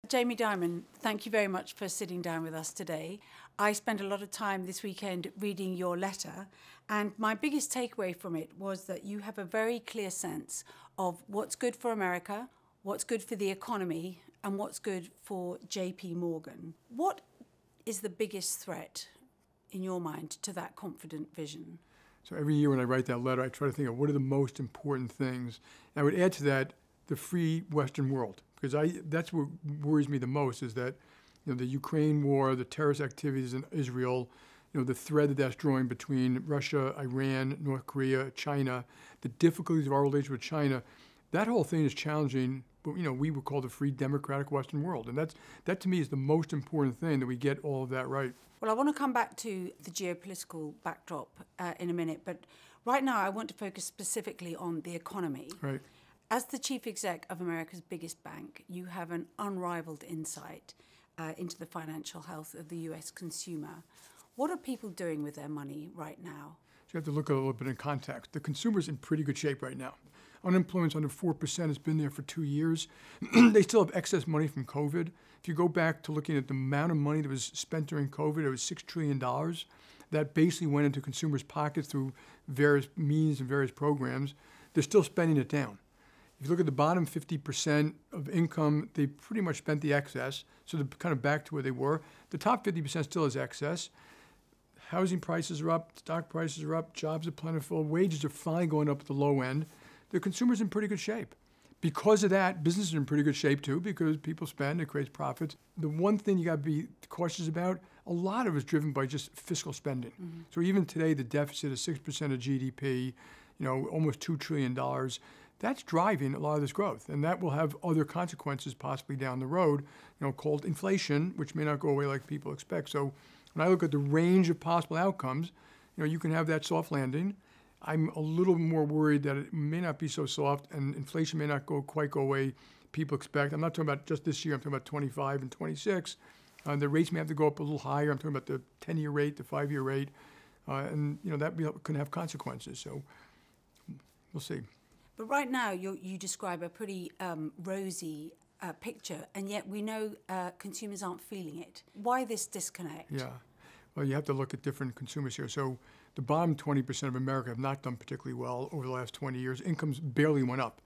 Jamie Dimon, thank you very much for sitting down with us today. I spent a lot of time this weekend reading your letter, and my biggest takeaway from it was that you have a very clear sense of what's good for America, what's good for the economy, and what's good for JPMorgan. What is the biggest threat, in your mind, to that confident vision? So every year when I write that letter, I try to think of what are the most important things. And I would add to that the free Western world, because that's what worries me the most is that the Ukraine war, the terrorist activities in Israel, the thread that's drawing between Russia, Iran, North Korea, China, the difficulties of our relationship with China, that whole thing is challenging what we would call the free democratic Western world. And that to me is the most important thing, that we get all of that right. Well, I want to come back to the geopolitical backdrop in a minute, but right now I want to focus specifically on the economy. Right. As the chief exec of America's biggest bank, you have an unrivaled insight into the financial health of the U.S. consumer. What are people doing with their money right now? So you have to look at it a little bit in context. The consumer's in pretty good shape right now. Unemployment's under 4%. It's been there for 2 years. They still have excess money from COVID. If you go back to looking at the amount of money that was spent during COVID, it was $6 trillion. That basically went into consumers' pockets through various means and various programs. They're still spending it down. If you look at the bottom 50% of income, they pretty much spent the excess, so they're kind of back to where they were. The top 50% still has excess. Housing prices are up, stock prices are up, jobs are plentiful, wages are finally going up at the low end. The consumer's in pretty good shape. Because of that, businesses are in pretty good shape too, because people spend, it creates profits. The one thing you got to be cautious about, a lot of it is driven by just fiscal spending. Mm-hmm. So even today, the deficit is 6% of GDP, almost $2 trillion. That's driving a lot of this growth, and that will have other consequences possibly down the road, called inflation, which may not go away like people expect. So when I look at the range of possible outcomes, you can have that soft landing. I'm a little more worried that it may not be so soft and inflation may not quite go away people expect. I'm not talking about just this year. I'm talking about 25 and 26. The rates may have to go up a little higher. I'm talking about the 10-year rate, the 5-year rate, and that can have consequences. So we'll see. But right now, you describe a pretty rosy picture, and yet we know consumers aren't feeling it. Why this disconnect? Yeah. Well, you have to look at different consumers here. So the bottom 20% of America have not done particularly well over the last 20 years. Incomes barely went up.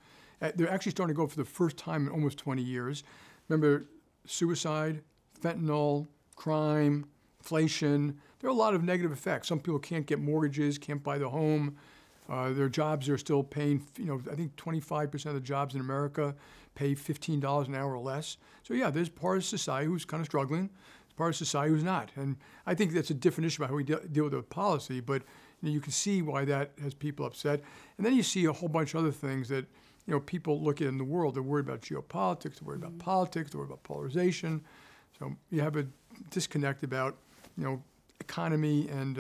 They're actually starting to go up for the first time in almost 20 years. Remember, suicide, fentanyl, crime, inflation. There are a lot of negative effects. Some people can't get mortgages, can't buy the home. Their jobs are still paying, I think 25% of the jobs in America pay $15 an hour or less. So yeah, there's part of society who's kind of struggling. There's part of society who's not. And I think that's a different issue about how we deal with the policy, but you can see why that has people upset. And then you see a whole bunch of other things that, people look at in the world. They're worried about geopolitics, they're worried about politics, they're worried about polarization. So you have a disconnect about, economy and,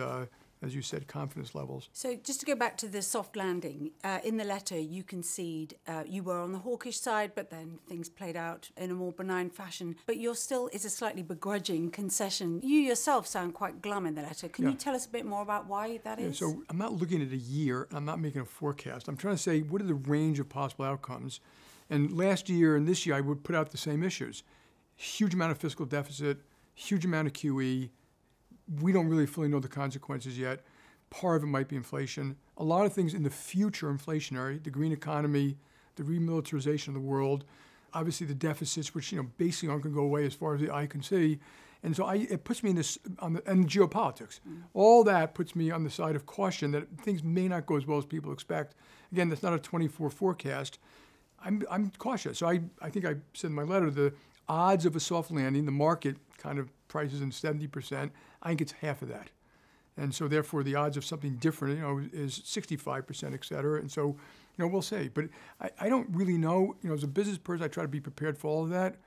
as you said, confidence levels. So just to go back to the soft landing, in the letter you concede you were on the hawkish side, but then things played out in a more benign fashion. But you're still is a slightly begrudging concession. You yourself sound quite glum in the letter. Can you tell us a bit more about why that is? So I'm not looking at a year. I'm not making a forecast. I'm trying to say, what are the range of possible outcomes? And last year and this year, I would put out the same issues. Huge amount of fiscal deficit, huge amount of QE. We don't really fully know the consequences yet. Part of it might be inflation. A lot of things in the future are inflationary. The green economy, the remilitarization of the world, obviously the deficits, which basically aren't going to go away as far as the eye can see. And so it puts me in this, and geopolitics. All that puts me on the side of caution that things may not go as well as people expect. Again, that's not a 24 forecast. I'm cautious. So I think I said in my letter, the odds of a soft landing, the market kind of prices in 70%. I think it's half of that. And so therefore the odds of something different, is 65%, et cetera. And so, we'll see. But I don't really know, as a business person, I try to be prepared for all of that.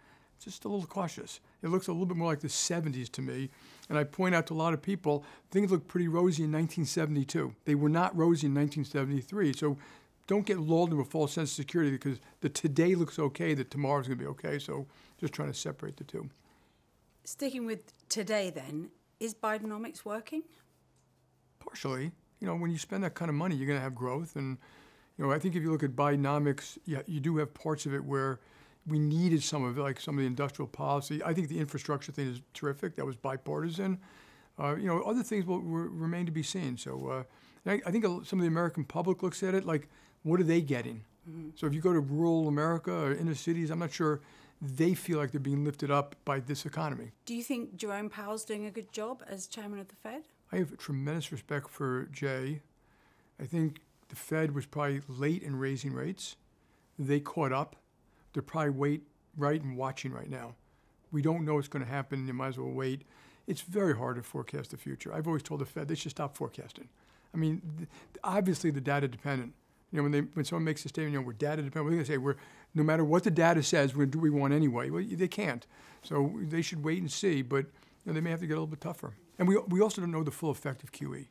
Just a little cautious. It looks a little bit more like the 70s to me. And I point out to a lot of people, things look pretty rosy in 1972. They were not rosy in 1973. So don't get lulled into a false sense of security because the today looks okay, that tomorrow's going to be okay. So just trying to separate the two. Sticking with today then, is Bidenomics working? Partially. When you spend that kind of money, you're going to have growth. And, I think if you look at Bidenomics, you do have parts of it where we needed some of it, like some of the industrial policy. I think the infrastructure thing is terrific. That was bipartisan. Other things will remain to be seen. So I think some of the American public looks at it like, what are they getting? Mm-hmm. So if you go to rural America or inner cities, I'm not sure they feel like they're being lifted up by this economy. Do you think Jerome Powell's doing a good job as chairman of the Fed? I have tremendous respect for Jay. I think the Fed was probably late in raising rates. They caught up. They're probably right and watching right now. We don't know what's going to happen. You might as well wait. It's very hard to forecast the future. I've always told the Fed they should stop forecasting. I mean, obviously the data dependent. When someone makes a statement, we're data dependent. We're going to say no matter what the data says, we're going to do what we want anyway. Well, they can't. So they should wait and see. But they may have to get a little bit tougher. And we also don't know the full effect of QE.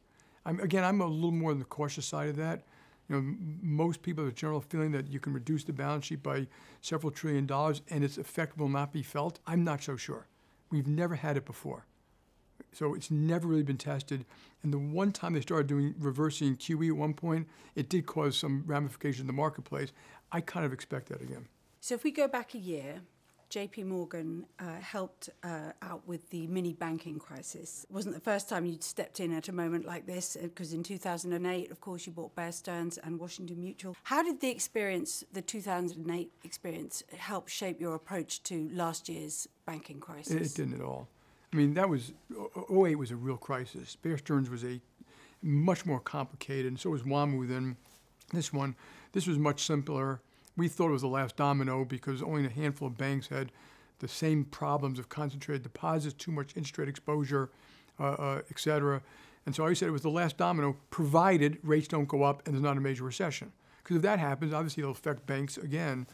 I'm a little more on the cautious side of that. Most people have a general feeling that you can reduce the balance sheet by several $1 trillion and its effect will not be felt. I'm not so sure. We've never had it before. So it's never really been tested. And the one time they started reversing QE at one point, it did cause some ramifications in the marketplace. I kind of expect that again. So if we go back a year, JPMorgan helped out with the mini banking crisis. It wasn't the first time you'd stepped in at a moment like this, because in 2008, of course, you bought Bear Stearns and Washington Mutual. How did the 2008 experience, help shape your approach to last year's banking crisis? It didn't at all. I mean, 2008 was a real crisis. Bear Stearns was a much more complicated, and so was WAMU than this one. This was much simpler. We thought it was the last domino because only a handful of banks had the same problems of concentrated deposits, too much interest rate exposure, et cetera. And so I said it was the last domino, provided rates don't go up and there's not a major recession. Because if that happens, obviously it'll affect banks again.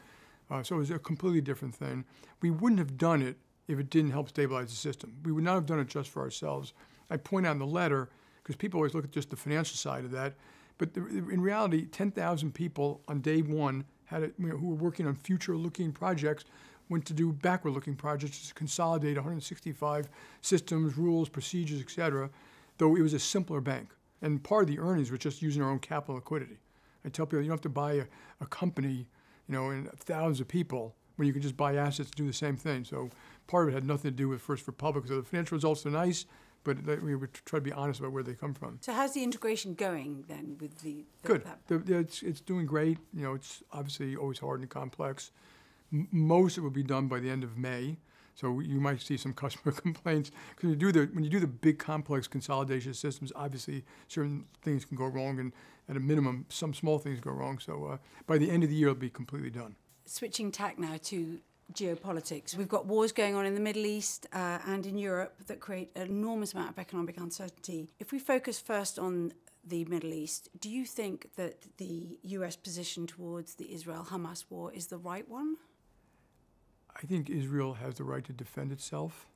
So it was a completely different thing. We wouldn't have done it if it didn't help stabilize the system. We would not have done it just for ourselves. I point out in the letter, because people always look at just the financial side of that, but in reality, 10,000 people on day one who were working on future-looking projects went to do backward-looking projects to consolidate 165 systems, rules, procedures, et cetera, though it was a simpler bank. And part of the earnings was just using our own capital liquidity. I tell people you don't have to buy a company, and thousands of people when you can just buy assets to do the same thing. So part of it had nothing to do with First Republic. So the financial results are nice, but we would try to be honest about where they come from. So how's the integration going then with the Good. It's doing great. It's obviously always hard and complex. Most of it will be done by the end of May. So you might see some customer complaints because when you do the big complex consolidation systems, obviously certain things can go wrong, and at a minimum, some small things go wrong. So by the end of the year, it'll be completely done. Switching tack now to geopolitics. We've got wars going on in the Middle East and in Europe that create an enormous amount of economic uncertainty. If we focus first on the Middle East, do you think that the U.S. position towards the Israel-Hamas war is the right one? I think Israel has the right to defend itself.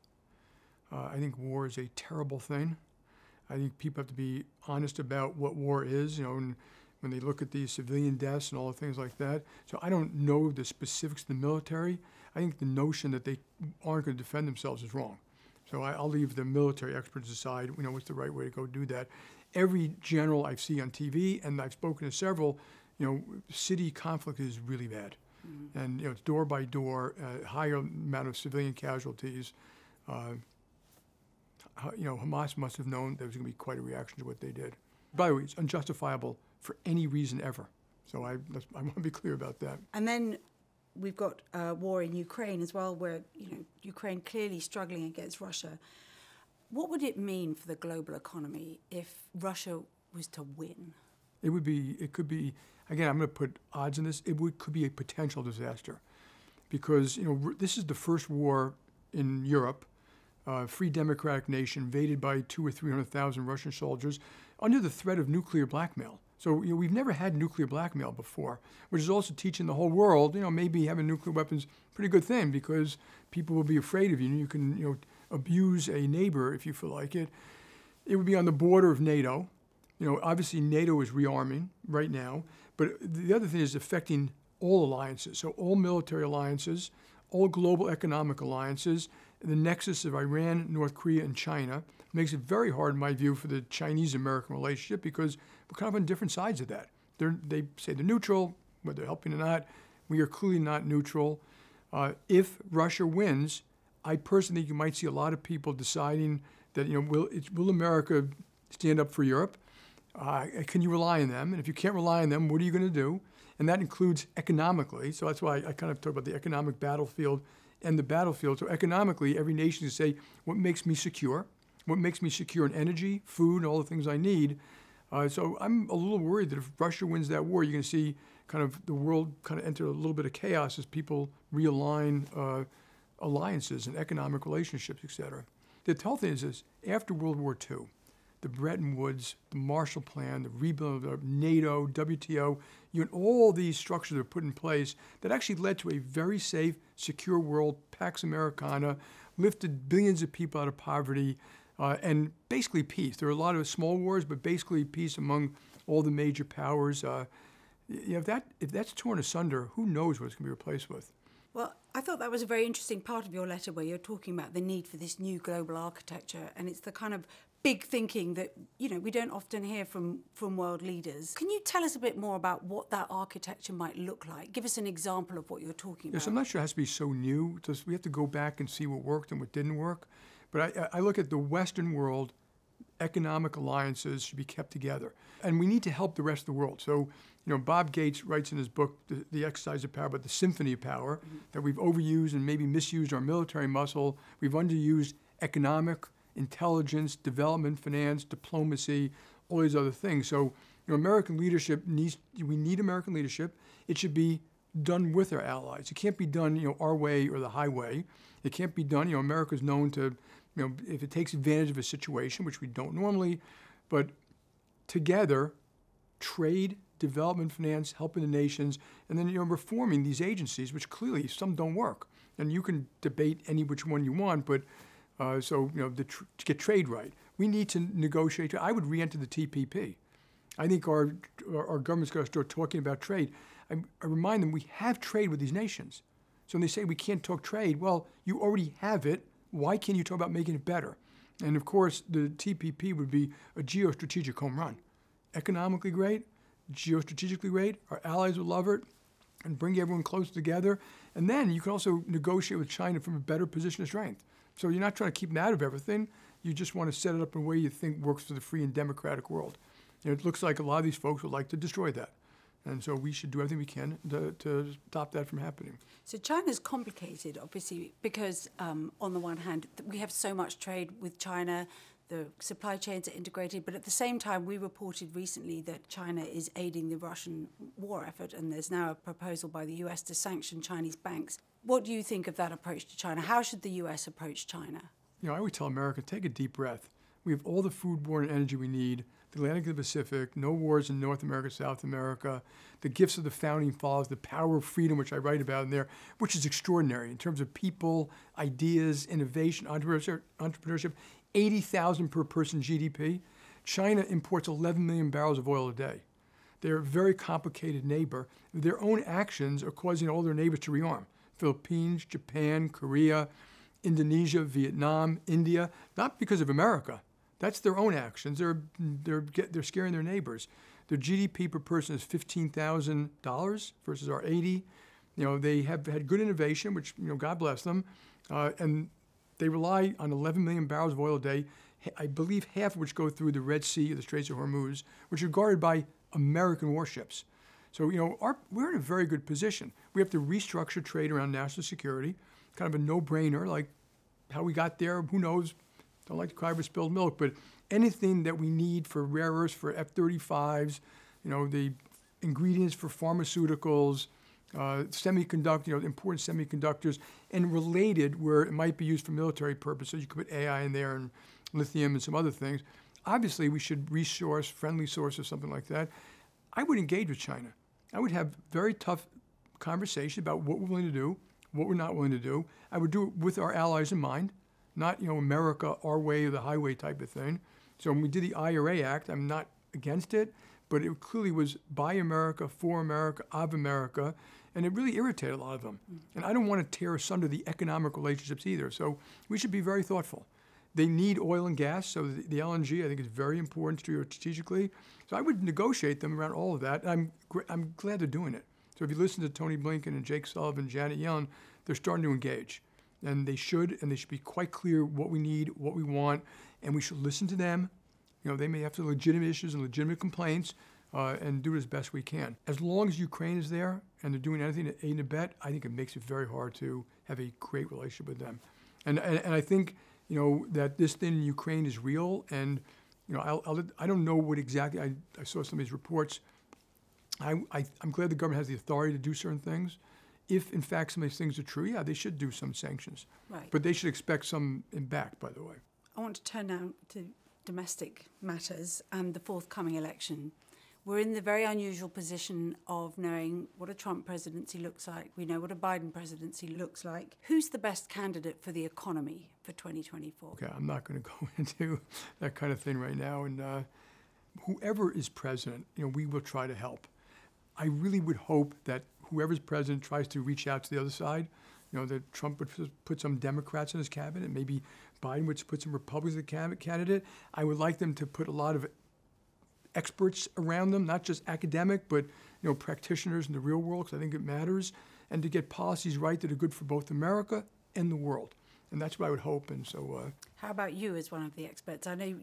I think war is a terrible thing. I think people have to be honest about what war is, and when they look at the civilian deaths and all the things like that. So I don't know the specifics of the military. I think the notion that they aren't going to defend themselves is wrong. So I'll leave the military experts decide, what's the right way to go do that. Every general I see on TV, and I've spoken to several, city conflict is really bad. Mm-hmm. And, it's door by door, higher amount of civilian casualties. Hamas must have known there was going to be quite a reaction to what they did. By the way, it's unjustifiable for any reason ever. So I want to be clear about that. And then we've got war in Ukraine as well, where Ukraine clearly struggling against Russia. What would it mean for the global economy if Russia was to win? It could be. Again, I'm going to put odds in this. Could be a potential disaster, because this is the first war in Europe, free democratic nation invaded by 200,000 or 300,000 Russian soldiers under the threat of nuclear blackmail. So we've never had nuclear blackmail before, which is also teaching the whole world, maybe having nuclear weapons is a pretty good thing because people will be afraid of you. You can abuse a neighbor if you feel like it. It would be on the border of NATO. Obviously NATO is rearming right now, but the other thing is affecting all alliances. So all military alliances, all global economic alliances, the nexus of Iran, North Korea, and China makes it very hard, in my view, for the Chinese-American relationship because we're kind of on different sides of that. They say they're neutral, whether they're helping or not. We are clearly not neutral. If Russia wins, I personally think you might see a lot of people deciding that, will America stand up for Europe? Can you rely on them? And if you can't rely on them, what are you going to do? And that includes economically. So that's why I kind of talk about the economic battlefield and the battlefield. So economically, every nation can say, what makes me secure? What makes me secure in energy, food, and all the things I need? So I'm a little worried that if Russia wins that war, you're going to see kind of the world kind of enter a little bit of chaos as people realign alliances and economic relationships, et cetera. The whole thing is this: after World War II, the Bretton Woods, the Marshall Plan, the rebuild of NATO, WTO, all these structures are put in place that actually led to a very safe, secure world, Pax Americana, lifted billions of people out of poverty, and basically peace. There are a lot of small wars, but basically peace among all the major powers. If that's torn asunder, who knows what it's going to be replaced with? Well, I thought that was a very interesting part of your letter where you're talking about the need for this new global architecture, and it's the kind of big thinking that, we don't often hear from world leaders. Can you tell us a bit more about what that architecture might look like? Give us an example of what you're talking about. Yes, I'm not sure it has to be so new. We have to go back and see what worked and what didn't work. But I look at the Western world, economic alliances should be kept together. And we need to help the rest of the world. So, Bob Gates writes in his book, The Exercise of Power, about the symphony of power, that we've overused and maybe misused our military muscle. We've underused economic, intelligence, development, finance, diplomacy, all these other things. So, American leadership we need American leadership. It should be done with our allies. It can't be done, our way or the highway. It can't be done, America's known to, if it takes advantage of a situation, which we don't normally, but together, trade, development, finance, helping the nations, and then, reforming these agencies, which clearly some don't work. And you can debate any which one you want, but to get trade right, we need to negotiate. I would re-enter the TPP. I think our government's got to start talking about trade. I remind them we have trade with these nations. So when they say we can't talk trade, well, you already have it. Why can't you talk about making it better? And of course, the TPP would be a geostrategic home run. Economically great, geostrategically great. Our allies would love it and bring everyone closer together. And then you can also negotiate with China from a better position of strength. So you're not trying to keep them out of everything. You just want to set it up in a way you think works for the free and democratic world. It looks like a lot of these folks would like to destroy that. And so we should do everything we can to stop that from happening. So China's complicated, obviously, because on the one hand, we have so much trade with China, the supply chains are integrated, but at the same time, we reported recently that China is aiding the Russian war effort, and there's now a proposal by the U.S. to sanction Chinese banks. What do you think of that approach to China? How should the U.S. approach China? I would tell America, take a deep breath. We have all the foodborne energy we need, the Atlantic and the Pacific, no wars in North America, South America, the gifts of the founding fathers, the power of freedom, which I write about in there, which is extraordinary in terms of people, ideas, innovation, entrepreneurship, 80,000 per person GDP. China imports 11 million barrels of oil a day. They're a very complicated neighbor. Their own actions are causing all their neighbors to rearm. Philippines, Japan, Korea, Indonesia, Vietnam, India, not because of America. That's their own actions. They're scaring their neighbors. Their GDP per person is $15,000 versus our 80. They have had good innovation, which God bless them, and they rely on 11 million barrels of oil a day. I believe half of which go through the Red Sea or the Straits of Hormuz, which are guarded by American warships. So we're in a very good position. We have to restructure trade around national security, kind of a no-brainer. Like how we got there, who knows? Don't like to cry over spilled milk, but anything that we need for rare earths, for F-35s, the ingredients for pharmaceuticals, semiconductor, important semiconductors, and related where it might be used for military purposes. You could put AI in there and lithium and some other things. Obviously, we should resource friendly sources, something like that. I would engage with China. I would have very tough conversation about what we're willing to do, what we're not willing to do. I would do it with our allies in mind, not America, our way or the highway type of thing. So when we did the IRA Act, I'm not against it, but it clearly was by America, for America, of America, and it really irritated a lot of them. And I don't want to tear asunder the economic relationships either. So we should be very thoughtful. They need oil and gas, so the LNG I think is very important strategically. So I would negotiate them around all of that. I'm glad they're doing it. So if you listen to Tony Blinken and Jake Sullivan, Janet Yellen, they're starting to engage. And they should be quite clear what we need, what we want, and we should listen to them. They may have legitimate issues and legitimate complaints, and do it as best we can. As long as Ukraine is there and they're doing anything to aid and abet, I think it makes it very hard to have a great relationship with them. And I think, that this thing in Ukraine is real, and, I don't know what exactly, I saw some of these reports. I'm glad the government has the authority to do certain things. If, in fact, some of these things are true, yeah, they should do some sanctions. Right. But they should expect some back, by the way. I want to turn now to domestic matters and the forthcoming election. We're in the very unusual position of knowing what a Trump presidency looks like. We know what a Biden presidency looks like. Who's the best candidate for the economy for 2024? Okay, I'm not going to go into that kind of thing right now. And whoever is president, we will try to help. I really would hope that whoever's president tries to reach out to the other side. That Trump would put some Democrats in his cabinet, maybe Biden would put some Republicans in the candidate. I would like them to put a lot of experts around them, not just academic, but practitioners in the real world, because I think it matters, and to get policies right that are good for both America and the world. And that's what I would hope. And so, how about you as one of the experts? I know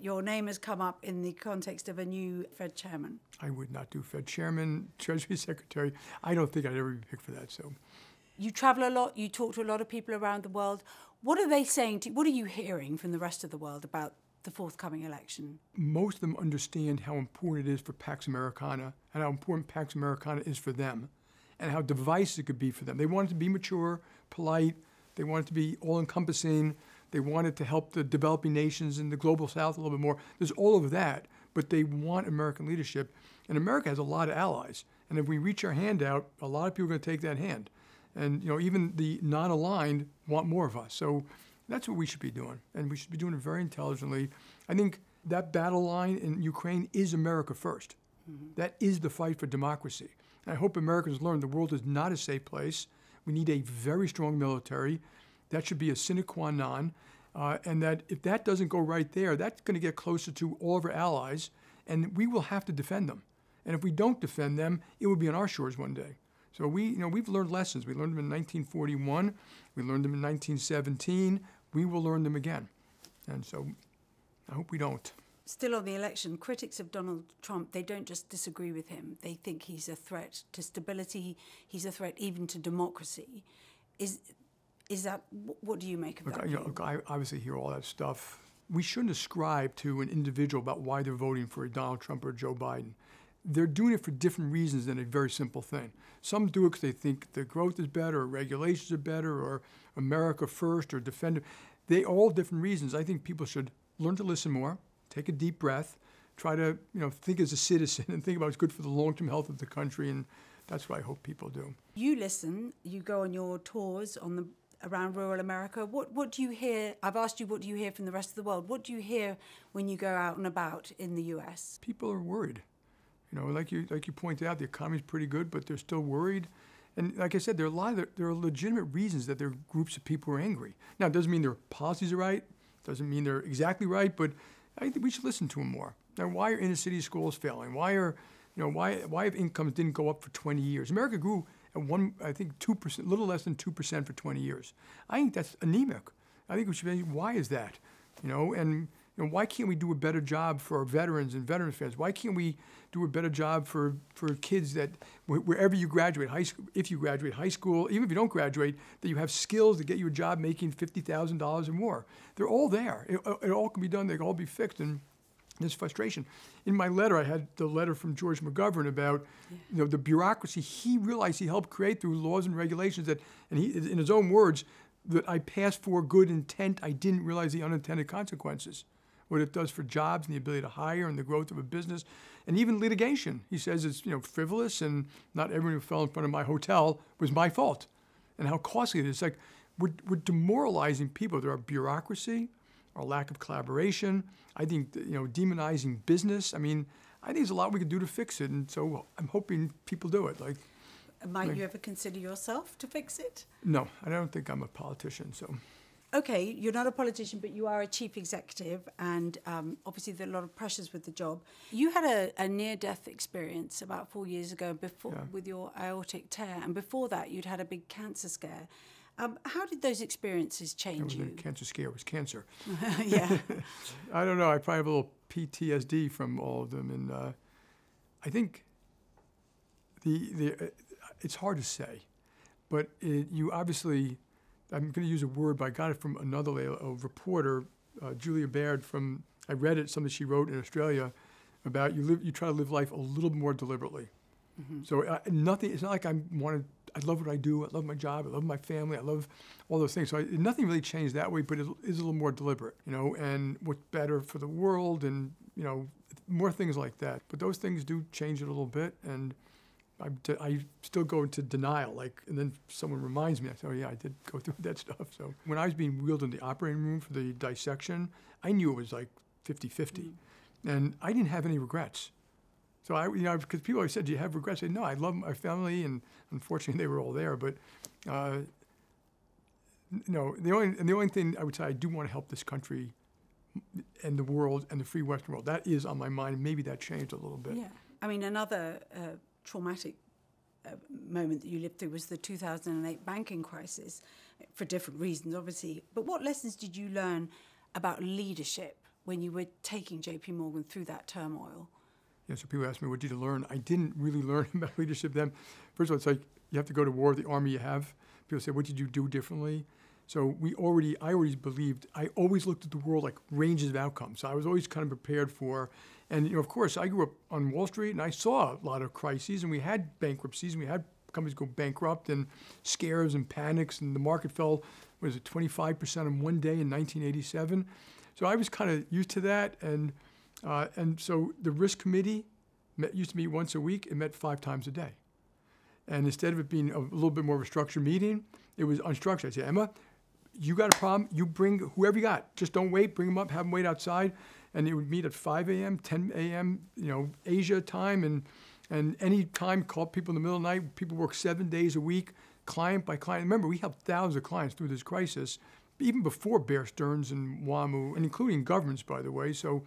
your name has come up in the context of a new Fed chairman. I would not do Fed chairman, Treasury secretary. I don't think I'd ever be picked for that. So, you travel a lot. You talk to a lot of people around the world. What are they saying to you? What are you hearing from the rest of the world about the forthcoming election? Most of them understand how important it is for Pax Americana and how important Pax Americana is for them and how divisive it could be for them. They want it to be mature, polite. They want it to be all-encompassing. They want it to help the developing nations in the global south a little bit more. There's all of that, but they want American leadership. And America has a lot of allies. And if we reach our hand out, a lot of people are going to take that hand. And even the non-aligned want more of us. So that's what we should be doing. And we should be doing it very intelligently. I think that battle line in Ukraine is America first. Mm-hmm. That is the fight for democracy. And I hope Americans learn the world is not a safe place. We need a very strong military. That should be a sine qua non. And that if that doesn't go right there, that's going to get closer to all of our allies, and we will have to defend them. And if we don't defend them, it will be on our shores one day. So we've learned lessons. We learned them in 1941. We learned them in 1917. We will learn them again. And so I hope we don't. Still on the election, critics of Donald Trump, they don't just disagree with him. They think he's a threat to stability. He's a threat even to democracy. Is that, what do you make of that? Look, I obviously hear all that stuff. We shouldn't ascribe to an individual about why they're voting for Donald Trump or Joe Biden. They're doing it for different reasons than a very simple thing. Some do it because they think the growth is better, or regulations are better, or America first, or defend it. They all different reasons. I think people should learn to listen more, take a deep breath, try to think as a citizen and think about what's good for the long-term health of the country, and that's what I hope people do. You listen. You go on your tours around rural America. What do you hear? I've asked you, what do you hear from the rest of the world? What do you hear when you go out and about in the U.S.? People are worried. Like you pointed out, the economy's pretty good, but they're still worried. And like I said, there are legitimate reasons that there are groups of people who are angry. Now, it doesn't mean their policies are right. Doesn't mean they're exactly right, but I think we should listen to them more. Now, why are inner city schools failing? Why have incomes didn't go up for 20 years? America grew at 2%, a little less than 2% for 20 years. I think that's anemic. I think we should be, why is that? Why can't we do a better job for our veterans and veteran fans? Why can't we do a better job for kids that wherever you graduate, high school, if you graduate high school, even if you don't graduate, that you have skills to get you a job making $50,000 or more? They're all there. It all can be done. They can all be fixed. And there's frustration. In my letter, I had the letter from George McGovern about the bureaucracy he realized he helped create through laws and regulations that, and he, in his own words, that I passed for good intent. I didn't realize the unintended consequences. What it does for jobs and the ability to hire and the growth of a business, and even litigation. He says it's frivolous, and not everyone who fell in front of my hotel was my fault, and how costly it is. Like we're demoralizing people. There are bureaucracy, our lack of collaboration. I think demonizing business. I think there's a lot we can do to fix it, and so I'm hoping people do it. Might you ever consider yourself to fix it? No, I don't think I'm a politician. So. Okay, you're not a politician, but you are a chief executive, and obviously there are a lot of pressures with the job. You had a near-death experience about 4 years ago with your aortic tear, and before that you'd had a big cancer scare. How did those experiences change you? It wasn't a cancer scare, it was cancer. Yeah. I don't know, I probably have a little PTSD from all of them, and I think it's hard to say, but you obviously, I'm going to use a word, but I got it from another a reporter, Julia Baird, I read it, something she wrote in Australia about you try to live life a little more deliberately. Mm-hmm. So it's not like I love what I do, I love my job, I love my family, I love all those things. So nothing really changed that way, but it is a little more deliberate, and what's better for the world and, more things like that. But those things do change it a little bit, and I still go into denial, and then someone reminds me, I say, oh yeah, I did go through that stuff. So when I was being wheeled in the operating room for the dissection, I knew it was like 50-50. And I didn't have any regrets. So because people always said, do you have regrets? I said, no, I love my family, and unfortunately they were all there. But no, the only thing I would say, I do want to help this country and the world and the free Western world. That is on my mind. Maybe that changed a little bit. Yeah. I mean, another traumatic moment that you lived through was the 2008 banking crisis, for different reasons, obviously. But what lessons did you learn about leadership when you were taking JPMorgan through that turmoil? Yeah, so people ask me, what did you learn? I didn't really learn about leadership then. First of all, it's like you have to go to war with the army you have. People say, what did you do differently? So I always believed, I always looked at the world like ranges of outcomes. So I was always kind of prepared for, and of course, I grew up on Wall Street and I saw a lot of crises, and we had bankruptcies, and we had companies go bankrupt and scares and panics, and the market fell, 25% in one day in 1987. So I was kind of used to that, and so the risk committee used to meet once a week. It met 5 times a day. And instead of it being a little bit more of a structured meeting, it was unstructured. I'd say, Emma, you got a problem, you bring whoever you got. Just don't wait, bring them up, have them wait outside. And it would meet at 5 a.m., 10 a.m., Asia time, and any time, call people in the middle of the night. People work 7 days a week, client by client. Remember, we helped thousands of clients through this crisis, even before Bear Stearns and WAMU, and including governments, by the way. So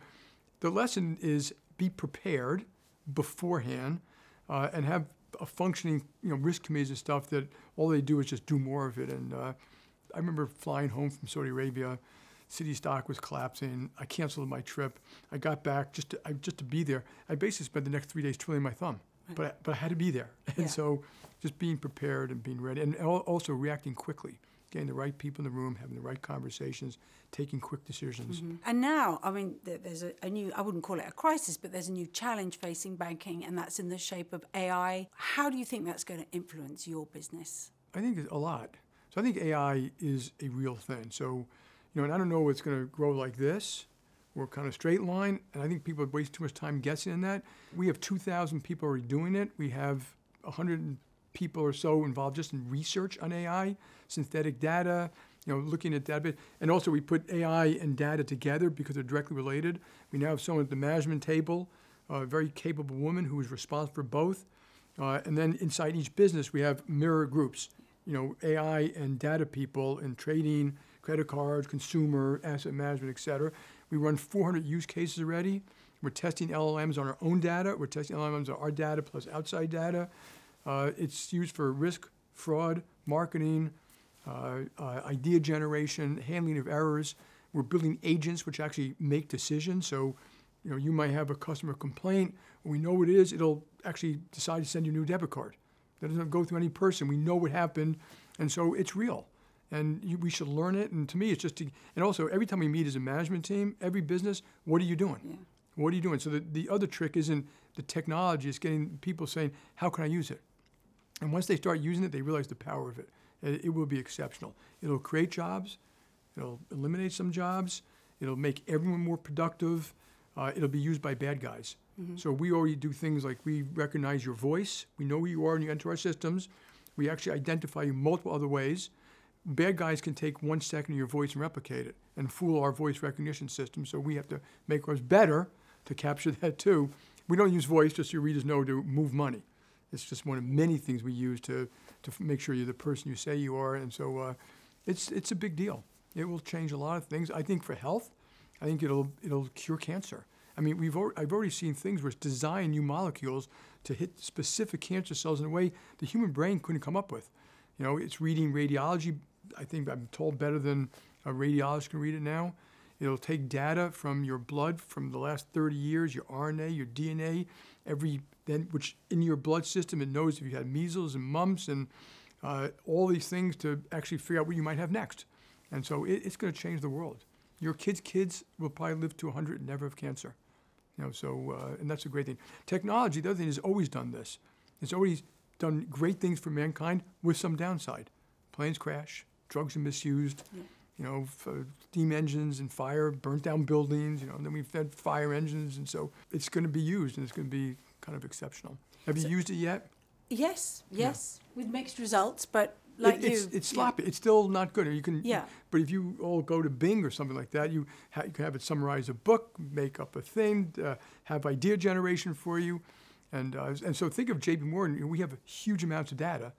the lesson is be prepared beforehand and have a functioning, risk committees and stuff that all they do is just do more of it. And I remember flying home from Saudi Arabia. City stock was collapsing. I canceled my trip. I got back just to be there. I basically spent the next 3 days twiddling my thumb, but I had to be there. And so just being prepared and being ready, and also reacting quickly, getting the right people in the room, having the right conversations, taking quick decisions. Mm-hmm. And now, I mean, there's a new, I wouldn't call it a crisis, but there's a new challenge facing banking, and that's in the shape of AI. How do you think that's going to influence your business? I think a lot. So I think AI is a real thing. So, and I don't know if it's going to grow like this or kind of straight line, and I think people waste too much time guessing in that. We have 2,000 people already doing it. We have 100 people or so involved just in research on AI, synthetic data, looking at data. And also we put AI and data together because they're directly related. We now have someone at the management table, a very capable woman who is responsible for both. And then inside each business, we have mirror groups, AI and data people in trading, credit cards, consumer, asset management, et cetera. We run 400 use cases already. We're testing LLMs on our own data. We're testing LLMs on our data plus outside data. It's used for risk, fraud, marketing, idea generation, handling of errors. We're building agents which actually make decisions. So, you might have a customer complaint. When we know what it is, it'll actually decide to send you a new debit card. That doesn't go through any person. We know what happened, and so it's real. And we should learn it. And to me, it's just and also every time we meet as a management team, every business, what are you doing? Yeah. What are you doing? So the other trick isn't the technology. It's getting people saying, how can I use it? And once they start using it, they realize the power of it. It will be exceptional. It'll create jobs. It'll eliminate some jobs. It'll make everyone more productive. It'll be used by bad guys. Mm-hmm. So we already do things like we recognize your voice. We know who you are when you enter our systems. We actually identify you multiple other ways. Bad guys can take 1 second of your voice and replicate it and fool our voice recognition system. So we have to make ours better to capture that too. We don't use voice, just so your readers know, to move money. It's just one of many things we use to make sure you're the person you say you are. And so it's a big deal. It will change a lot of things. I think for health, I think it'll cure cancer. I mean, I've already seen things where it's designed new molecules to hit specific cancer cells in a way the human brain couldn't come up with. You know, it's reading radiology. I think I'm told better than a radiologist can read it now. It'll take data from your blood from the last 30 years, your RNA, your DNA, which in your blood system, it knows if you had measles and mumps and all these things to actually figure out what you might have next. And so it's going to change the world. Your kids will probably live to 100 and never have cancer. You know, so, and that's a great thing. Technology, the other thing, has always done this. It's always done great things for mankind with some downside. Planes crash, drugs are misused, you know, steam engines and fire, burnt down buildings, you know, and then we've had fire engines, and so it's going to be used, and it's going to be kind of exceptional. Have you used it yet? Yes, with mixed results, but it's sloppy. It's still not good. You can, but if you all go to Bing or something like that, you can have it summarize a book, make up a thing, have idea generation for you, and so think of JPMorgan. We have huge amounts of data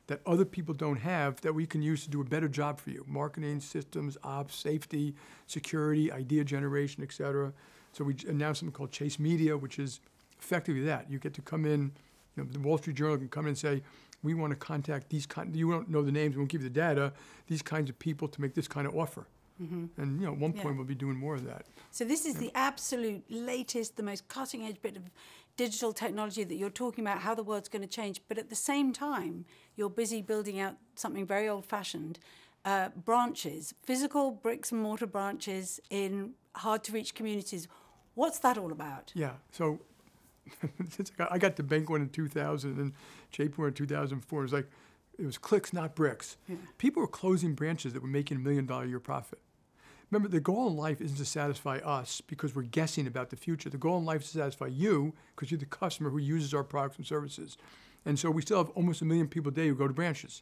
that other people don't have that we can use to do a better job for you: marketing, systems, ops, safety, security, idea generation, et cetera. So we announced something called Chase Media, which is effectively that. You get to come in. You know, the Wall Street Journal can come in and say, we want to contact these you don't know the names, we won't give you the data, these kinds of people to make this kind of offer. And you know, at one point we'll be doing more of that. So this is the absolute latest, the most cutting edge bit of digital technology that you're talking about, how the world's going to change. But at the same time, you're busy building out something very old fashioned, branches, physical bricks and mortar branches in hard to reach communities. What's that all about? Yeah, so I got the bank one in 2000 and JPMorgan in 2004. It was clicks, not bricks. People were closing branches that were making $1 million a year profit. Remember, the goal in life isn't to satisfy us because we're guessing about the future. The goal in life is to satisfy you because you're the customer who uses our products and services. And so we still have almost 1 million people a day who go to branches.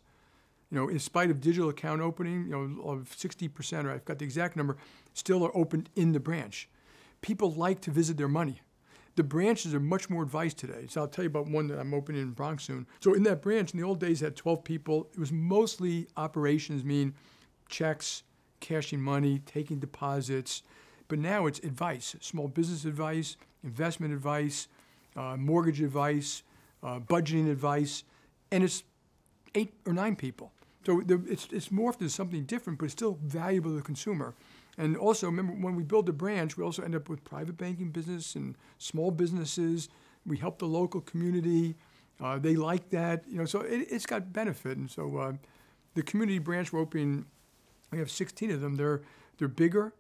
You know, in spite of digital account opening, you know, of 60%, or I've got the exact number, still are opened in the branch. People like to visit their money. The branches are much more advice today. So I'll tell you about one that I'm opening in Bronx soon. So in that branch, in the old days, it had 12 people. It was mostly operations, meaning checks, cashing money, taking deposits. But now it's advice, small business advice, investment advice, mortgage advice, budgeting advice, and it's 8 or 9 people. So it's morphed into something different, but it's still valuable to the consumer. And also, remember, when we build a branch, we also end up with private banking business and small businesses. We help the local community. They like that. You know, so it's got benefit. And so the community branch we're opening, we have 16 of them. They're bigger.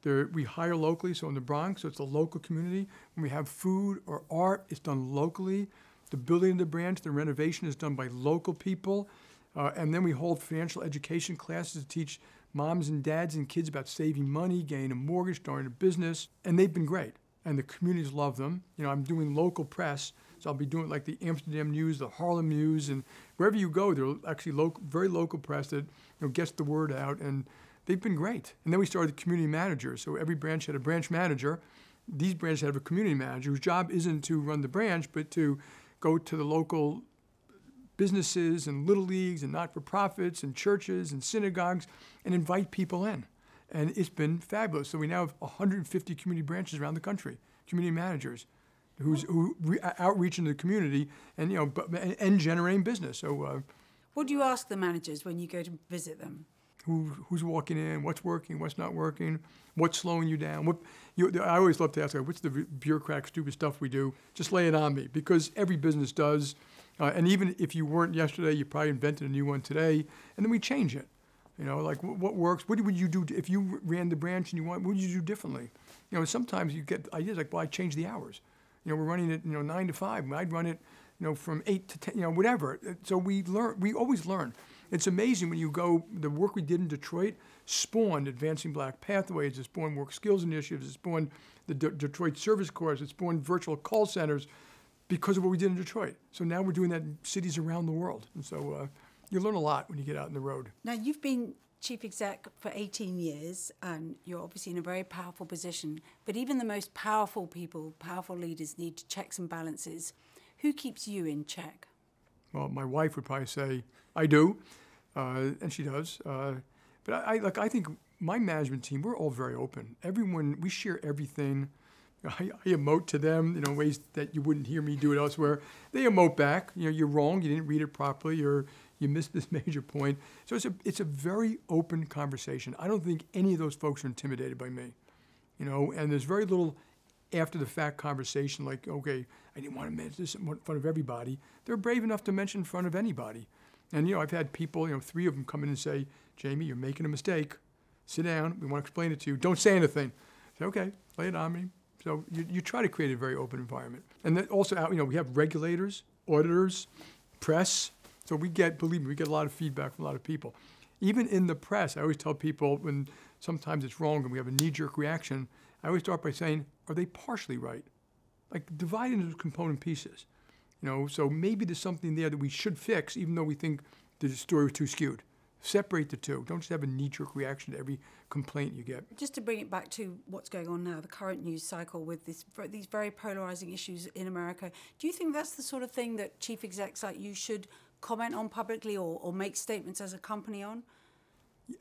We hire locally, so in the Bronx, so it's a local community. When we have food or art, it's done locally. The building of the branch, the renovation is done by local people. And then we hold financial education classes to teach moms and dads and kids about saving money, getting a mortgage, starting a business, and they've been great. And the communities love them. You know, I'm doing local press, so I'll be doing like the Amsterdam News, the Harlem News, and wherever you go, they're actually very local press that gets the word out, and they've been great. And then we started the community managers. So every branch had a branch manager. These branches have a community manager whose job isn't to run the branch, but to go to the local businesses and little leagues and not-for-profits and churches and synagogues and invite people in. And it's been fabulous. So we now have 150 community branches around the country, community managers who outreach into the community and, and generating business. So what do you ask the managers when you go to visit them? Who's walking in, what's working, what's not working, what's slowing you down. I always love to ask, what's the bureaucratic, stupid stuff we do? Just lay it on me, because every business does. And even if you weren't yesterday, you probably invented a new one today, and then we change it. You know, like what works? What would you do if you ran the branch and what would you do differently? You know, sometimes you get ideas like, well, I change the hours. You know, we're running it, 9 to 5. I'd run it, from 8 to 10, whatever. So we learn. We always learn. It's amazing when you go. The work we did in Detroit spawned Advancing Black Pathways. It spawned Work Skills Initiatives. It spawned the Detroit Service Corps. It spawned virtual call centers, because of what we did in Detroit. So now we're doing that in cities around the world. And so you learn a lot when you get out on the road. Now, you've been chief exec for 18 years, and you're obviously in a very powerful position. But even the most powerful people, powerful leaders, need checks and balances. Who keeps you in check? Well, my wife would probably say, I do, and she does. But I think my management team, we're all very open. Everyone, we share everything. I emote to them, ways that you wouldn't hear me do it elsewhere. They emote back. You're wrong. You didn't read it properly, or you missed this major point. So it's a very open conversation. I don't think any of those folks are intimidated by me, And there's very little after the fact conversation like, okay, I didn't want to mention this in front of everybody. They're brave enough to mention in front of anybody. And I've had people, 3 of them come in and say, Jamie, you're making a mistake. Sit down. We want to explain it to you. Don't say anything. I say, okay, lay it on me. So you try to create a very open environment. And then also, we have regulators, auditors, press. So believe me, we get a lot of feedback from a lot of people. Even in the press, I always tell people when sometimes it's wrong and we have a knee-jerk reaction, I always start by saying, are they partially right? Like divide into component pieces. So maybe there's something there that we should fix, even though we think the story was too skewed. Separate the two. Don't just have a knee-jerk reaction to every complaint you get. Just to bring it back to what's going on now, the current news cycle with these very polarizing issues in America, do you think that's the sort of thing that chief execs like you should comment on publicly or make statements as a company on?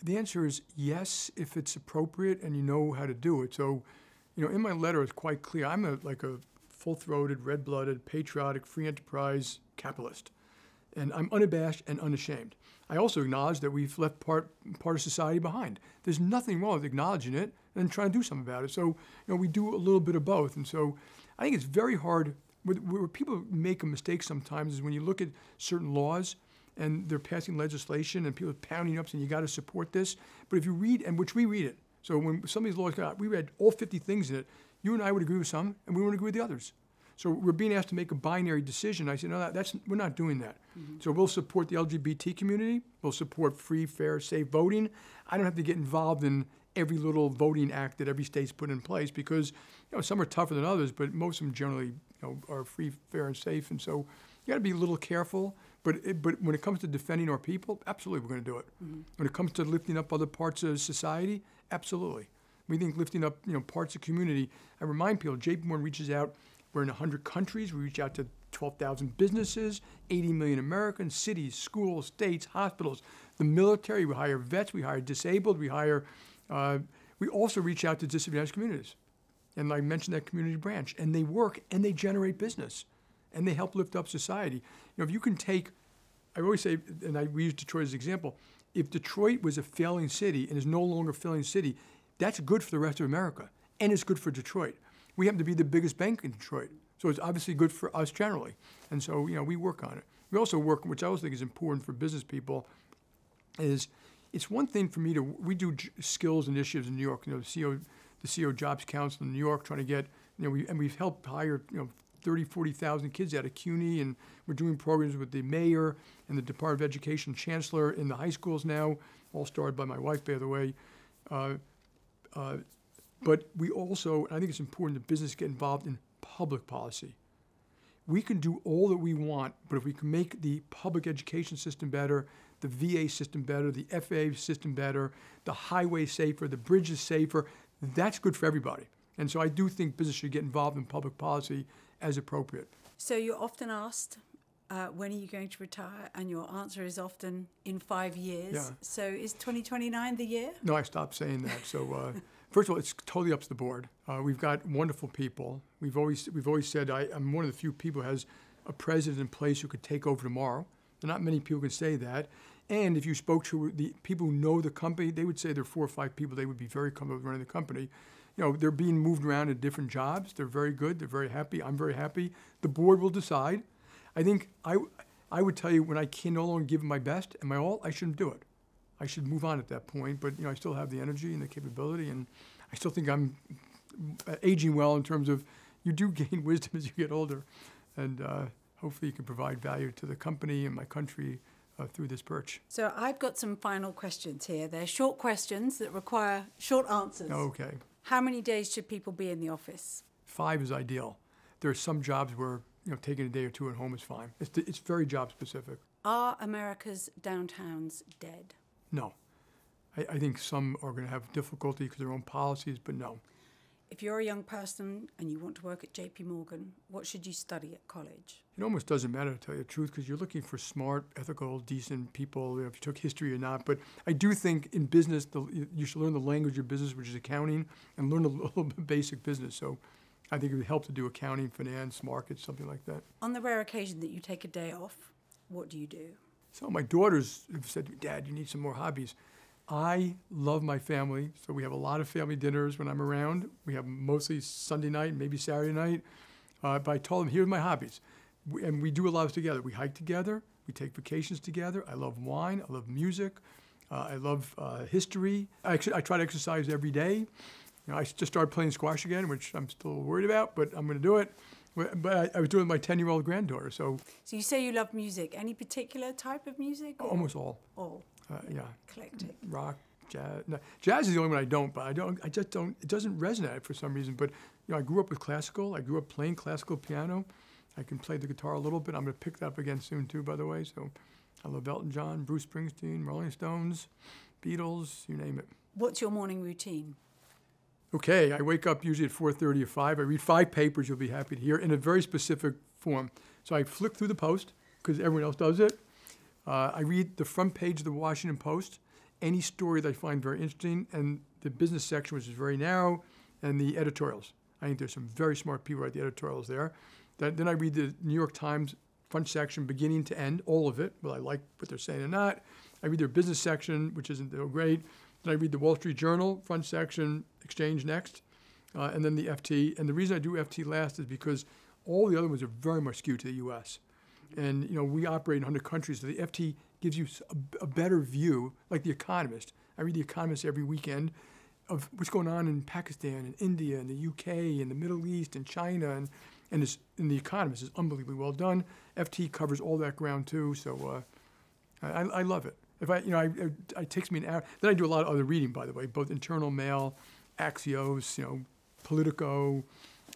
The answer is yes, if it's appropriate and you know how to do it. So, in my letter, it's quite clear. I'm a full-throated, red-blooded, patriotic, free enterprise capitalist. And I'm unabashed and unashamed. I also acknowledge that we've left part of society behind. There's nothing wrong with acknowledging it and trying to do something about it. So, we do a little bit of both. And so I think it's very hard. Where people make a mistake sometimes is when you look at certain laws and they're passing legislation and people are pounding up saying, you got to support this. But if you read, and which we read it, so when some of these laws got out, we read all 50 things in it. You and I would agree with some, and we wouldn't agree with the others. So we're being asked to make a binary decision. I said, no, we're not doing that. Mm-hmm. So we'll support the LGBT community. We'll support free, fair, safe voting. I don't have to get involved in every little voting act that every state's put in place because some are tougher than others, but most of them generally are free, fair, and safe. And so you got to be a little careful. But when it comes to defending our people, absolutely we're going to do it. Mm-hmm. When it comes to lifting up other parts of society, absolutely. We think lifting up parts of community. I remind people, JPMorgan reaches out. We're in 100 countries. We reach out to 12,000 businesses, 80 million Americans, cities, schools, states, hospitals, the military. We hire vets. We hire disabled. We also reach out to disadvantaged communities. And I mentioned that community branch. And they work and they generate business. And they help lift up society. If you can take, I always say, and we use Detroit as an example, if Detroit was a failing city and is no longer a failing city, that's good for the rest of America. And it's good for Detroit. We happen to be the biggest bank in Detroit. So it's obviously good for us generally. And so, we work on it. We also work, which I also think is important for business people, is it's one thing for me we do skills initiatives in New York, the CEO Jobs Council in New York trying to get, we've helped hire, 30, 40,000 kids out of CUNY, and we're doing programs with the mayor and the Department of Education chancellor in the high schools now, all started by my wife, by the way. But we also, I think it's important that business get involved in public policy. We can do all that we want, but if we can make the public education system better, the VA system better, the FAA system better, the highway safer, the bridges safer, that's good for everybody. And so I do think business should get involved in public policy as appropriate. So you're often asked, when are you going to retire? And your answer is often in 5 years. Yeah. So is 2029 the year? No, I stopped saying that. So first of all, it's totally up to the board. We've got wonderful people. We've always said I'm one of the few people who has a president in place who could take over tomorrow. Not many people can say that. And if you spoke to the people who know the company, they would say there are 4 or 5 people they would be very comfortable running the company. They're being moved around in different jobs. They're very good. They're very happy. I'm very happy. The board will decide. I think I would tell you when I can no longer give my best and my all, I shouldn't do it. I should move on at that point. But I still have the energy and the capability, and I still think I'm aging well in terms of you do gain wisdom as you get older, and hopefully you can provide value to the company and my country through this perch. So I've got some final questions here. They're short questions that require short answers. Okay. How many days should people be in the office? 5 is ideal. There are some jobs where taking a day or 2 at home is fine. It's very job specific. Are America's downtowns dead? No. I think some are going to have difficulty because of their own policies, but no. If you're a young person and you want to work at JPMorgan, what should you study at college? It almost doesn't matter, to tell you the truth, because you're looking for smart, ethical, decent people, if you took history or not. But I do think in business, you should learn the language of business, which is accounting, and learn a little bit basic business. So I think it would help to do accounting, finance, markets, something like that. On the rare occasion that you take a day off, what do you do? So my daughters have said to me, Dad, you need some more hobbies. I love my family, so we have a lot of family dinners when I'm around. We have mostly Sunday night, maybe Saturday night. But I told them, here's my hobbies. And we do a lot together. We hike together. We take vacations together. I love wine. I love music. I love history. I try to exercise every day. You know, I just started playing squash again, which I'm still worried about, but I'm going to do it. But I was doing it with my 10-year-old granddaughter. So you say you love music. Any particular type of music? Or? Almost all. All. Yeah. Eclectic. Rock, jazz. No, jazz is the only one I don't, but I just don't, it doesn't resonate for some reason. But, you know, I grew up with classical. I grew up playing classical piano. I can play the guitar a little bit. I'm going to pick that up again soon, too, by the way. So I love Elton John, Bruce Springsteen, Rolling Stones, Beatles, you name it. What's your morning routine? Okay, I wake up usually at 4:30 or 5. I read 5 papers you'll be happy to hear in a very specific form. So I flick through the Post, because everyone else does it. I read the front page of the Washington Post, any story that I find very interesting, and the business section, which is very narrow, and the editorials. I think there's some very smart people who write the editorials there. Then I read the New York Times front section, beginning to end, all of it, whether I like what they're saying or not. I read their business section, which isn't so great. Then I read the Wall Street Journal front section, exchange next, and then the FT. And the reason I do FT last is because all the other ones are very much skewed to the U.S. And, you know, we operate in 100 countries, so the FT gives you a better view, like The Economist. I read The Economist every weekend of what's going on in Pakistan and India and the UK and the Middle East and China. And The Economist is unbelievably well done. FT covers all that ground, too, so I love it. If it takes me an hour. Then I do a lot of other reading, by the way, both internal mail, Axios, you know, Politico,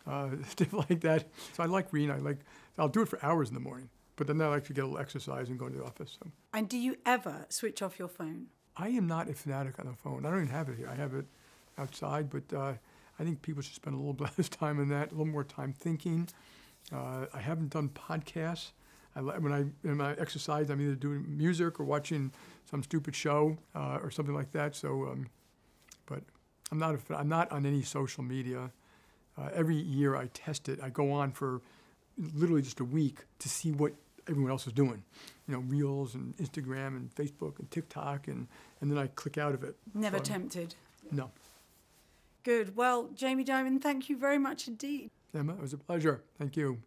stuff like that. So I like reading. I'll do it for hours in the morning. But then I like to get a little exercise and go to the office. So. And do you ever switch off your phone? I am not a fanatic on the phone. I don't even have it here. I have it outside, but I think people should spend a little less time on that, a little more time thinking. I haven't done podcasts. When I exercise, I'm either doing music or watching some stupid show or something like that. So, but I'm not on any social media. Every year I test it. I go on for literally just a week to see what everyone else is doing. You know, Reels and Instagram and Facebook and TikTok, and then I click out of it. Never tempted? No. Good. Well, Jamie Dimon, thank you very much indeed. Emma, it was a pleasure. Thank you.